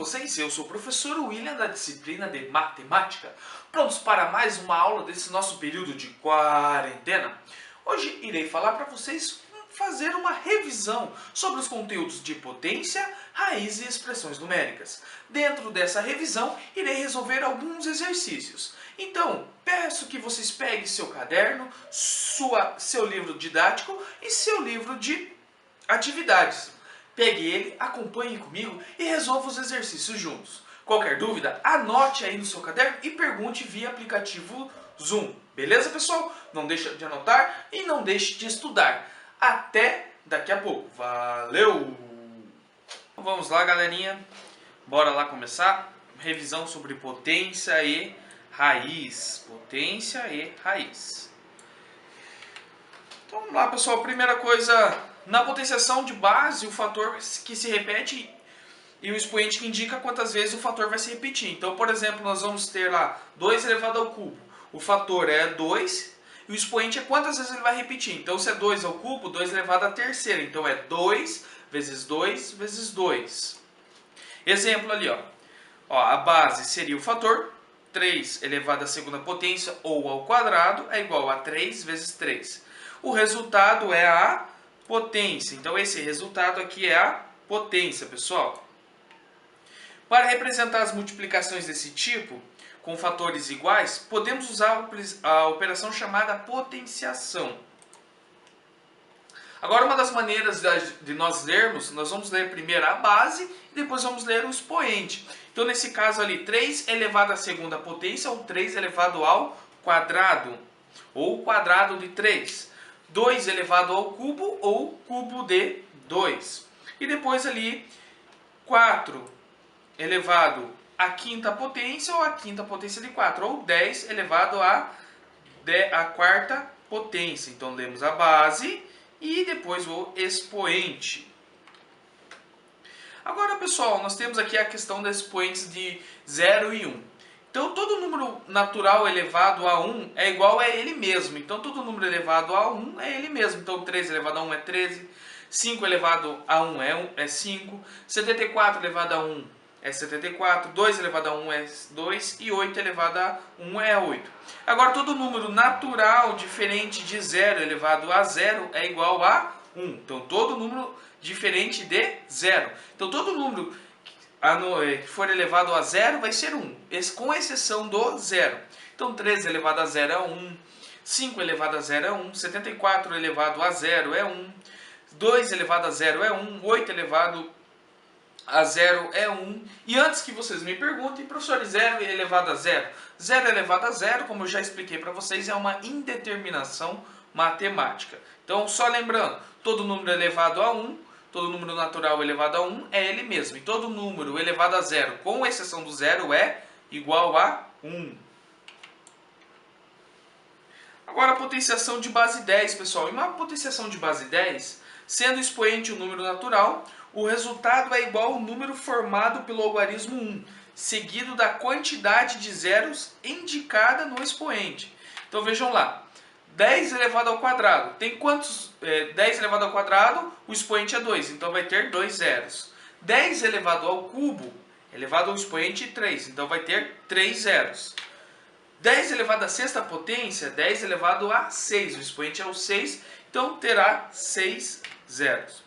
vocês? Eu sou o professor William da disciplina de Matemática, prontos para mais uma aula desse nosso período de quarentena. Hoje irei falar para vocês fazer uma revisão sobre os conteúdos de potência, raiz e expressões numéricas. Dentro dessa revisão, irei resolver alguns exercícios. Então, peço que vocês peguem seu caderno, seu livro didático e seu livro de atividades. Pegue ele, acompanhe comigo e resolva os exercícios juntos. Qualquer dúvida, anote aí no seu caderno e pergunte via aplicativo Zoom. Beleza, pessoal? Não deixe de anotar e não deixe de estudar. Até daqui a pouco. Valeu! Vamos lá, galerinha. Bora lá começar. Revisão sobre potência e raiz. Potência e raiz. Então vamos lá, pessoal. Primeira coisa, na potenciação de base, o fator que se repete e o expoente que indica quantas vezes o fator vai se repetir. Então, por exemplo, nós vamos ter lá 2 elevado ao cubo. O fator é 2 e o expoente é quantas vezes ele vai repetir. Então, se é 2 ao cubo, 2 elevado à terceira. Então, é 2 vezes 2 vezes 2. Exemplo ali, ó. A base seria o fator 3 elevado à segunda potência ou ao quadrado é igual a 3 vezes 3. O resultado é a potência. Então, esse resultado aqui é a potência, pessoal. Para representar as multiplicações desse tipo, com fatores iguais, podemos usar a operação chamada potenciação. Agora, uma das maneiras de nós lermos, nós vamos ler primeiro a base e depois vamos ler o expoente. Então, nesse caso ali, 3 elevado à segunda potência ou 3 elevado ao quadrado, ou quadrado de 3. 2 elevado ao cubo ou cubo de 2. E depois ali 4 elevado à quinta potência ou à quinta potência de 4. Ou 10 elevado à quarta potência. Então lemos a base e depois o expoente. Agora, pessoal, nós temos aqui a questão dos expoentes de 0 e 1. Então, todo número natural elevado a 1 é igual a ele mesmo. Então, todo número elevado a 1 é ele mesmo. Então, 3 elevado a 1 é 13. 5 elevado a 1 é 5. 74 elevado a 1 é 74. 2 elevado a 1 é 2. E 8 elevado a 1 é 8. Agora, todo número natural diferente de 0 elevado a 0 é igual a 1. Então, todo número diferente de 0. Então, todo número que for elevado a 0 vai ser 1, com exceção do 0. Então, 13 elevado a 0 é 1, 5 elevado a 0 é 1, 74 elevado a 0 é 1, 2 elevado a 0 é 1, 8 elevado a 0 é 1. E antes que vocês me perguntem, professor, 0 elevado a 0? 0 elevado a 0, como eu já expliquei para vocês, é uma indeterminação matemática. Então, só lembrando, todo número elevado a 1, todo número natural elevado a 1 é ele mesmo. E todo número elevado a 0, com exceção do 0, é igual a 1. Agora a potenciação de base 10, pessoal. Em uma potenciação de base 10, sendo expoente o número natural, o resultado é igual ao número formado pelo logaritmo 1, seguido da quantidade de zeros indicada no expoente. Então vejam lá. 10 elevado ao quadrado. Tem quantos? 10 elevado ao quadrado, o expoente é 2. Então vai ter 2 zeros. 10 elevado ao cubo, elevado ao expoente 3. Então vai ter 3 zeros. 10 elevado à sexta potência, 10 elevado a 6. O expoente é o 6. Então terá 6 zeros.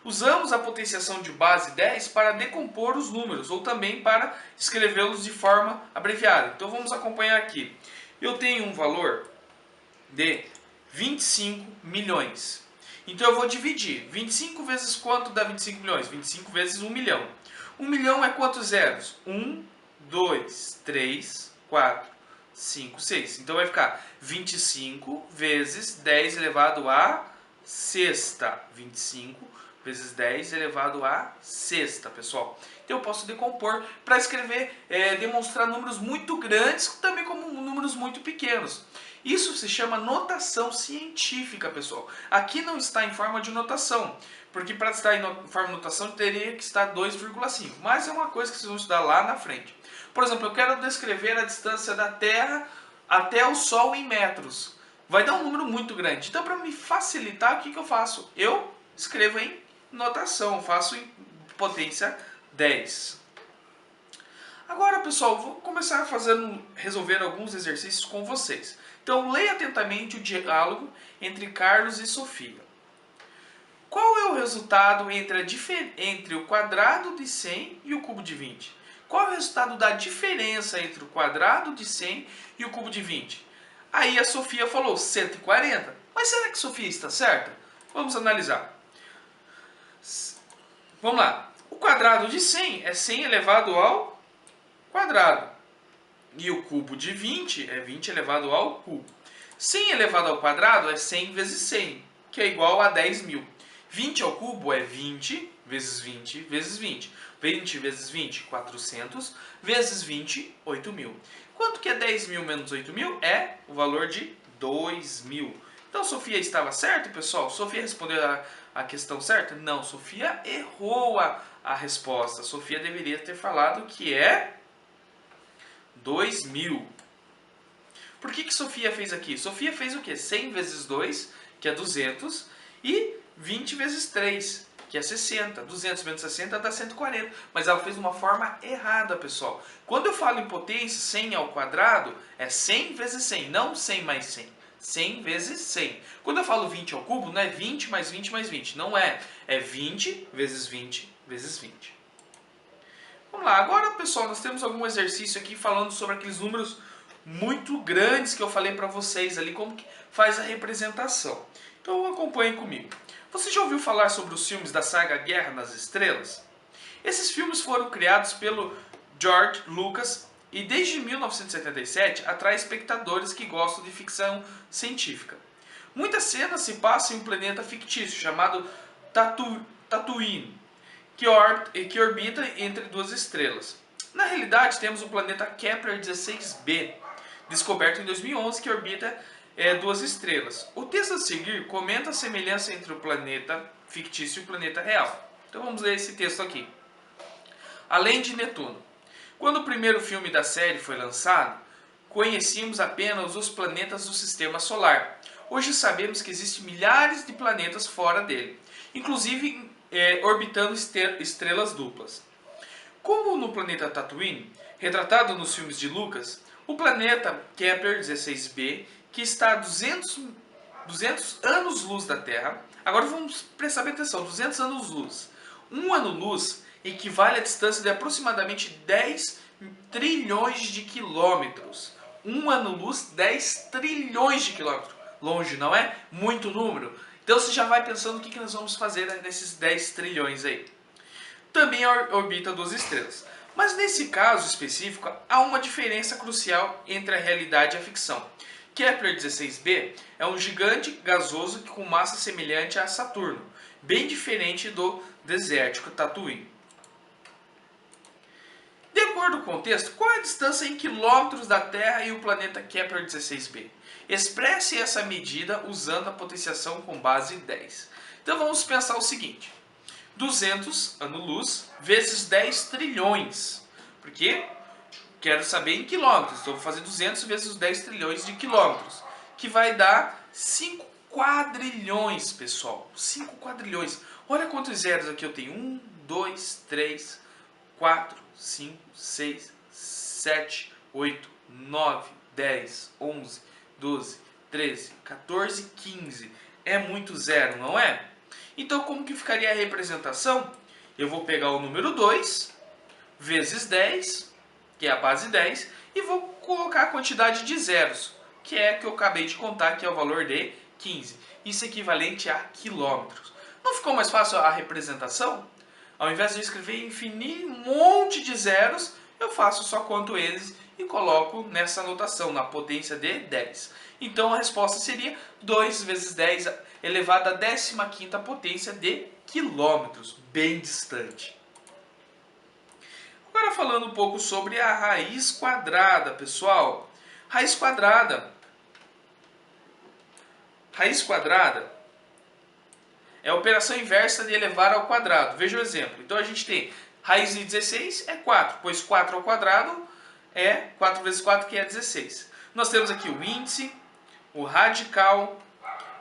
Usamos a potenciação de base 10 para decompor os números, ou também para escrevê-los de forma abreviada. Então vamos acompanhar aqui. Eu tenho um valor de 25 milhões. Então eu vou dividir. 25 vezes quanto dá 25 milhões? 25 vezes 1 milhão. 1 milhão é quantos zeros? 1, 2, 3, 4, 5, 6. Então vai ficar 25 vezes 10 elevado a sexta. 25 vezes 10 elevado a sexta, pessoal. Então eu posso decompor para escrever, demonstrar números muito grandes, também como números muito pequenos. Isso se chama notação científica, pessoal. Aqui não está em forma de notação, porque para estar em forma de notação teria que estar 2,5. Mas é uma coisa que vocês vão estudar lá na frente. Por exemplo, eu quero descrever a distância da Terra até o Sol em metros. Vai dar um número muito grande. Então, para me facilitar, o que eu faço? Eu escrevo em notação, faço em potência 10. pessoal, vou começar resolvendo alguns exercícios com vocês. Então, leia atentamente o diálogo entre Carlos e Sofia. Qual é o resultado entre o quadrado de 100 e o cubo de 20? Qual é o resultado da diferença entre o quadrado de 100 e o cubo de 20? Aí a Sofia falou 140. Mas será que Sofia está certa? Vamos analisar. Vamos lá. O quadrado de 100 é 100 elevado ao quadrado. E o cubo de 20 é 20 elevado ao cubo. 100 elevado ao quadrado é 100 vezes 100, que é igual a 10.000. 20 ao cubo é 20 vezes 20 vezes 20. 20 vezes 20, 400, vezes 20, 8.000. Quanto que é 10.000 menos 8.000? É o valor de 2.000. Então, Sofia estava certa, pessoal? Sofia respondeu a questão certa? Não, Sofia errou a resposta. Sofia deveria ter falado que é 2.000. Por que Sofia fez aqui? Sofia fez o quê? 100 vezes 2, que é 200, e 20 vezes 3, que é 60. 200 menos 60 dá 140. Mas ela fez de uma forma errada, pessoal. Quando eu falo em potência, 100 ao quadrado, é 100 vezes 100, não 100 mais 100. 100 vezes 100. Quando eu falo 20 ao cubo, não é 20 mais 20 mais 20. Não é. É 20 vezes 20 vezes 20. Vamos lá. Agora, pessoal, nós temos algum exercício aqui falando sobre aqueles números muito grandes que eu falei para vocês ali, como que faz a representação. Então, acompanhem comigo. Você já ouviu falar sobre os filmes da saga Guerra nas Estrelas? Esses filmes foram criados pelo George Lucas e desde 1977 atrai espectadores que gostam de ficção científica. Muitas cenas se passam em um planeta fictício chamado Tatooine, que orbita entre duas estrelas. Na realidade, temos o planeta Kepler-16b, descoberto em 2011, que orbita duas estrelas. O texto a seguir comenta a semelhança entre o planeta fictício e o planeta real. Então vamos ler esse texto aqui. Além de Netuno. Quando o primeiro filme da série foi lançado, conhecíamos apenas os planetas do Sistema Solar. Hoje sabemos que existem milhares de planetas fora dele, inclusive orbitando estrelas duplas. Como no planeta Tatooine, retratado nos filmes de Lucas, o planeta Kepler-16b, que está a 200 anos-luz da Terra. Agora vamos prestar bem atenção, 200 anos-luz. Um ano-luz equivale à distância de aproximadamente 10 trilhões de quilômetros. Um ano-luz, 10 trilhões de quilômetros. Longe, não é? Muito número. Então você já vai pensando o que nós vamos fazer nesses 10 trilhões aí. Também orbita duas estrelas. Mas nesse caso específico, há uma diferença crucial entre a realidade e a ficção. Kepler-16b é um gigante gasoso com massa semelhante a Saturno, bem diferente do desértico Tatooine. De acordo com o texto, qual é a distância em quilômetros da Terra e o planeta Kepler-16b? Expresse essa medida usando a potenciação com base 10. Então vamos pensar o seguinte. 200 ano-luz vezes 10 trilhões. Porque quero saber em quilômetros. Então vou fazer 200 vezes os 10 trilhões de quilômetros. Que vai dar 5 quadrilhões, pessoal. 5 quadrilhões. Olha quantos zeros aqui eu tenho. 1, 2, 3, 4, 5, 6, 7, 8, 9, 10, 11, 12, 13, 14, 15. É muito zero, não é? Então, como que ficaria a representação? Eu vou pegar o número 2 vezes 10, que é a base 10, e vou colocar a quantidade de zeros, que é a que eu acabei de contar, que é o valor de 15. Isso é equivalente a quilômetros. Não ficou mais fácil a representação? Ao invés de eu escrever um monte de zeros, eu faço só conto eles e coloco nessa anotação, na potência de 10. Então a resposta seria 2 vezes 10 elevado à 15ª potência de quilômetros, bem distante. Agora falando um pouco sobre a raiz quadrada, pessoal. Raiz quadrada é a operação inversa de elevar ao quadrado. Veja o exemplo. Então a gente tem raiz de 16 é 4, pois 4 ao quadrado é 4 vezes 4, que é 16. Nós temos aqui o índice, o radical,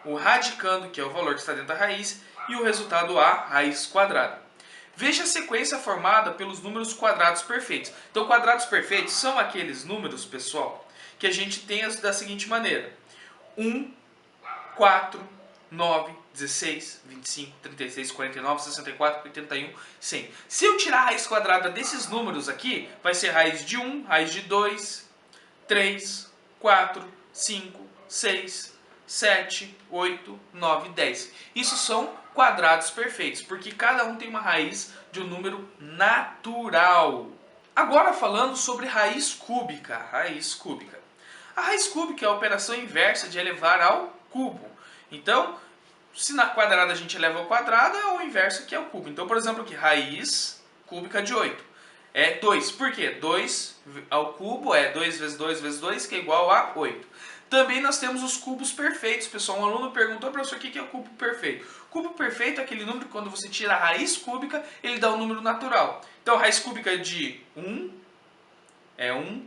o radicando, que é o valor que está dentro da raiz, e o resultado A, raiz quadrada. Veja a sequência formada pelos números quadrados perfeitos. Então, quadrados perfeitos são aqueles números, pessoal, que a gente tem da seguinte maneira: 1, 4, 9, 16, 25, 36, 49, 64, 81, 100. Se eu tirar a raiz quadrada desses números aqui, vai ser raiz de 1, raiz de 2, 3, 4, 5, 6, 7, 8, 9, 10. Isso são quadrados perfeitos, porque cada um tem uma raiz de um número natural. Agora falando sobre raiz cúbica. Raiz cúbica. A raiz cúbica é a operação inversa de elevar ao cubo. Então, se na quadrada a gente eleva ao quadrado, é o inverso que é o cubo. Então, por exemplo, aqui, raiz cúbica de 8 é 2. Por quê? 2 ao cubo é 2 vezes 2 vezes 2, que é igual a 8. Também nós temos os cubos perfeitos, pessoal. Um aluno perguntou, professor, o que é o cubo perfeito? Cubo perfeito é aquele número que quando você tira a raiz cúbica, ele dá um número natural. Então, a raiz cúbica de 1 é 1.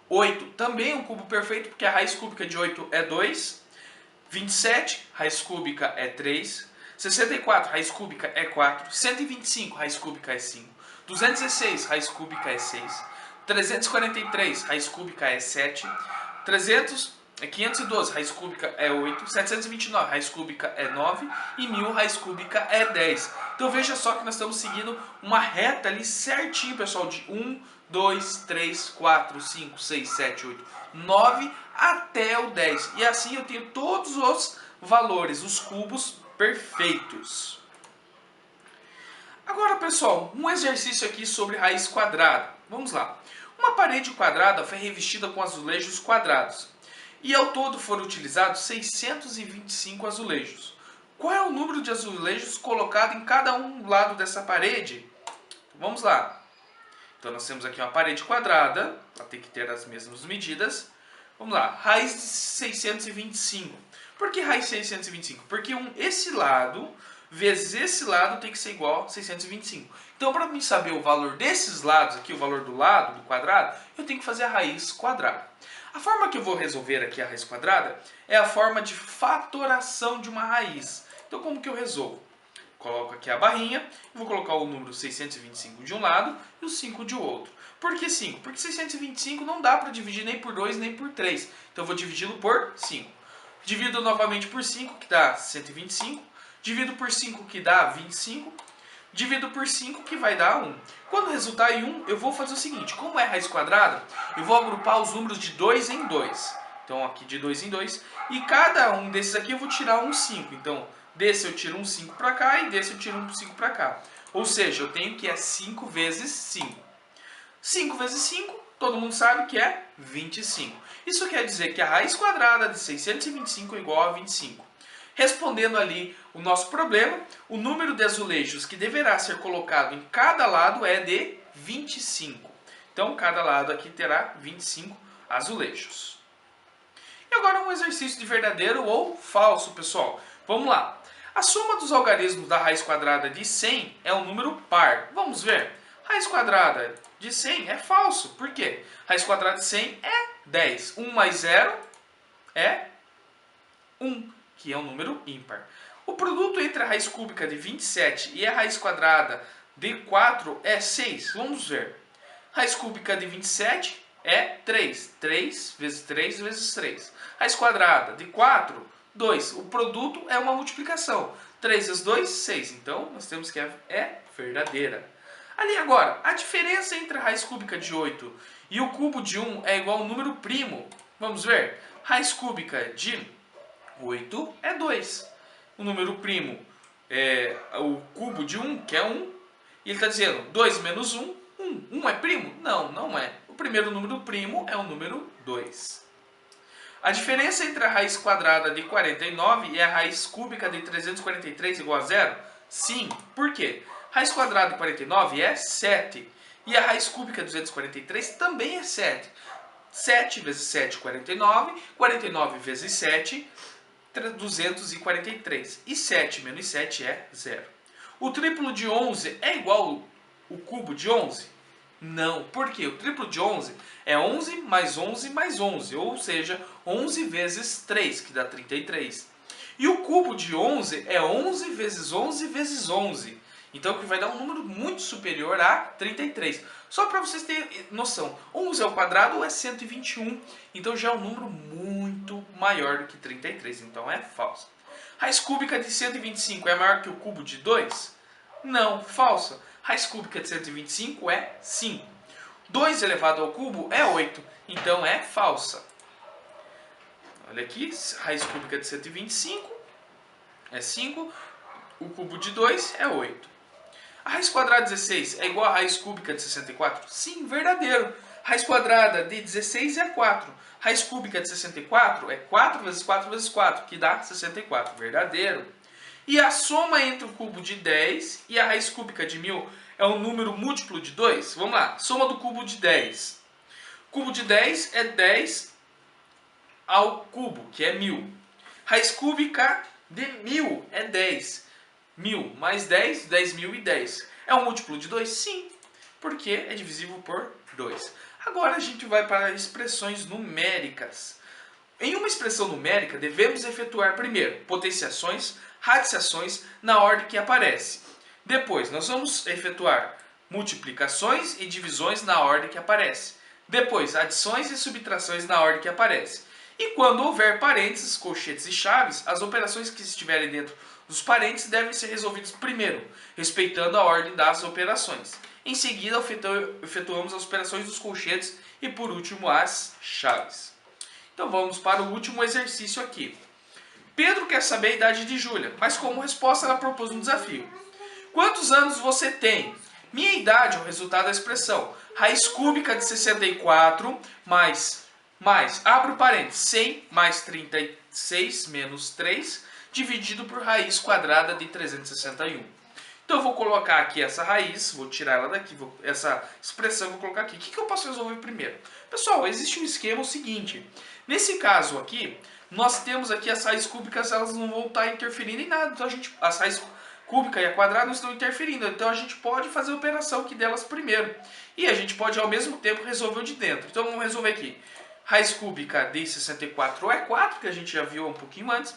8 também é um cubo perfeito, porque a raiz cúbica de 8 é 2. 27, raiz cúbica é 3. 64, raiz cúbica é 4. 125, raiz cúbica é 5. 216, raiz cúbica é 6. 343, raiz cúbica é 7. 512, raiz cúbica é 8. 729, raiz cúbica é 9. E 1000, raiz cúbica é 10. Então veja só que nós estamos seguindo uma reta ali certinho, pessoal, de 1, 2, 3, 4, 5, 6, 7, 8, 9 até o 10. E assim eu tenho todos os valores, os cubos perfeitos. Agora, pessoal, um exercício aqui sobre raiz quadrada. Vamos lá. Uma parede quadrada foi revestida com azulejos quadrados. E ao todo foram utilizados 625 azulejos. Qual é o número de azulejos colocado em cada um lado dessa parede? Vamos lá. Então nós temos aqui uma parede quadrada, ela tem que ter as mesmas medidas. Vamos lá, raiz de 625. Por que raiz de 625? Porque esse lado vezes esse lado tem que ser igual a 625. Então, para mim saber o valor desses lados aqui, o valor do lado do quadrado, eu tenho que fazer a raiz quadrada. A forma que eu vou resolver aqui a raiz quadrada é a forma de fatoração de uma raiz. Então, como que eu resolvo? Coloco aqui a barrinha, vou colocar o número 625 de um lado e o 5 de outro. Por que 5? Porque 625 não dá para dividir nem por 2 nem por 3. Então eu vou dividi-lo por 5. Divido novamente por 5, que dá 125. Divido por 5, que dá 25. Divido por 5, que vai dar 1. Quando resultar em 1, eu vou fazer o seguinte. Como é raiz quadrada, eu vou agrupar os números de 2 em 2. Então aqui de 2 em 2. E cada um desses aqui eu vou tirar um 5. Então desse eu tiro um 5 para cá e desse eu tiro um 5 para cá. Ou seja, eu tenho que é 5 vezes 5. 5 vezes 5, todo mundo sabe que é 25. Isso quer dizer que a raiz quadrada de 625 é igual a 25. Respondendo ali o nosso problema, o número de azulejos que deverá ser colocado em cada lado é de 25. Então, cada lado aqui terá 25 azulejos. E agora um exercício de verdadeiro ou falso, pessoal. Vamos lá. A soma dos algarismos da raiz quadrada de 100 é um número par. Vamos ver. Raiz quadrada de 100 é falso. Por quê? Raiz quadrada de 100 é 10. 1 mais 0 é 1, que é um número ímpar. O produto entre a raiz cúbica de 27 e a raiz quadrada de 4 é 6. Vamos ver. Raiz cúbica de 27 é 3. 3 vezes 3 vezes 3. Raiz quadrada de 4, 2. O produto é uma multiplicação. 3 vezes 2, 6. Então, nós temos que é verdadeira. Ali agora, a diferença entre a raiz cúbica de 8 e o cubo de 1 é igual ao número primo. Vamos ver. Raiz cúbica de 8 é 2. O número primo é o cubo de 1, que é 1. E ele está dizendo 2 menos 1, 1. 1 é primo? Não, não é. O primeiro número primo é o número 2. A diferença entre a raiz quadrada de 49 e a raiz cúbica de 343 igual a 0? Sim. Por quê? Raiz quadrada de 49 é 7. E a raiz cúbica de 243 também é 7. 7 vezes 7, 49. 49 vezes 7, 243. E 7 menos 7 é 0. O triplo de 11 é igual ao cubo de 11? Não. Por quê? O triplo de 11 é 11 mais 11 mais 11. Ou seja, 11 vezes 3, que dá 33. E o cubo de 11 é 11 vezes 11 vezes 11. Então, que vai dar um número muito superior a 33. Só para vocês terem noção, 11 ao quadrado é 121, então já é um número muito maior do que 33, então é falso. Raiz cúbica de 125 é maior que o cubo de 2? Não, falsa. Raiz cúbica de 125 é 5. 2 elevado ao cubo é 8, então é falsa. Olha aqui, raiz cúbica de 125 é 5, o cubo de 2 é 8. A raiz quadrada de 16 é igual a raiz cúbica de 64? Sim, verdadeiro. Raiz quadrada de 16 é 4. Raiz cúbica de 64 é 4 vezes 4 vezes 4, que dá 64. Verdadeiro. E a soma entre o cubo de 10 e a raiz cúbica de 1000 é um número múltiplo de 2? Vamos lá. Soma do cubo de 10. Cubo de 10 é 10 ao cubo, que é 1000. Raiz cúbica de 1000 é 10. 1000 mais 10, 10.000 e 10. É um múltiplo de 2? Sim, porque é divisível por 2. Agora a gente vai para expressões numéricas. Em uma expressão numérica, devemos efetuar primeiro potenciações, radiciações na ordem que aparece. Depois, nós vamos efetuar multiplicações e divisões na ordem que aparece. Depois, adições e subtrações na ordem que aparece. E quando houver parênteses, colchetes e chaves, as operações que estiverem dentro dos parênteses devem ser resolvidos primeiro, respeitando a ordem das operações. Em seguida, efetuamos as operações dos colchetes e, por último, as chaves. Então vamos para o último exercício aqui. Pedro quer saber a idade de Júlia, mas como resposta ela propôs um desafio. Quantos anos você tem? Minha idade é o resultado da expressão. Raiz cúbica de 64 mais, abre o parênteses, 100 mais 36 menos 3, dividido por raiz quadrada de 361. Então eu vou colocar aqui essa raiz, vou tirar ela daqui, essa expressão eu vou colocar aqui. O que eu posso resolver primeiro? Pessoal, existe um esquema o seguinte. Nesse caso aqui, nós temos aqui as raízes cúbicas, elas não vão estar interferindo em nada. Então as raízes cúbica e a quadrada não estão interferindo. Então a gente pode fazer a operação aqui delas primeiro. E a gente pode ao mesmo tempo resolver o de dentro. Então vamos resolver aqui. Raiz cúbica de 64 é 4, que a gente já viu um pouquinho antes.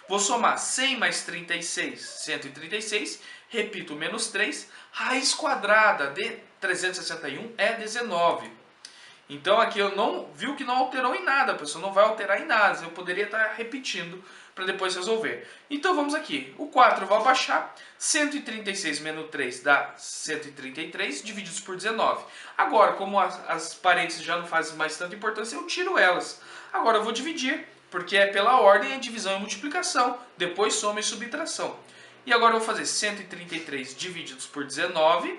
Vou somar 100 mais 36, 136. Repito, menos 3. Raiz quadrada de 361 é 19. Então aqui eu não viu que não alterou em nada, pessoal. Não vai alterar em nada. Eu poderia estar repetindo para depois resolver. Então vamos aqui. O 4 eu vou abaixar. 136 menos 3 dá 133, divididos por 19. Agora, como as parênteses já não fazem mais tanta importância, eu tiro elas. Agora eu vou dividir, porque é pela ordem, é divisão e multiplicação. Depois soma e subtração. E agora eu vou fazer 133 divididos por 19,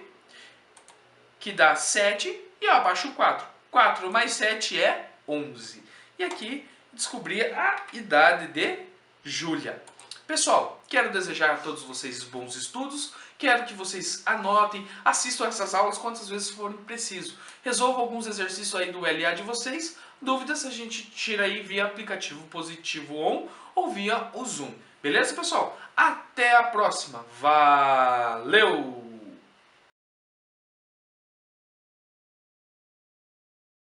que dá 7, e eu abaixo o 4. 4 mais 7 é 11. E aqui descobri a idade de Júlia. Pessoal, quero desejar a todos vocês bons estudos. Quero que vocês anotem, assistam essas aulas quantas vezes forem preciso. Resolvam alguns exercícios aí do LA de vocês. Dúvidas a gente tira aí via aplicativo Positivo On ou via o Zoom. Beleza, pessoal? Até a próxima. Valeu!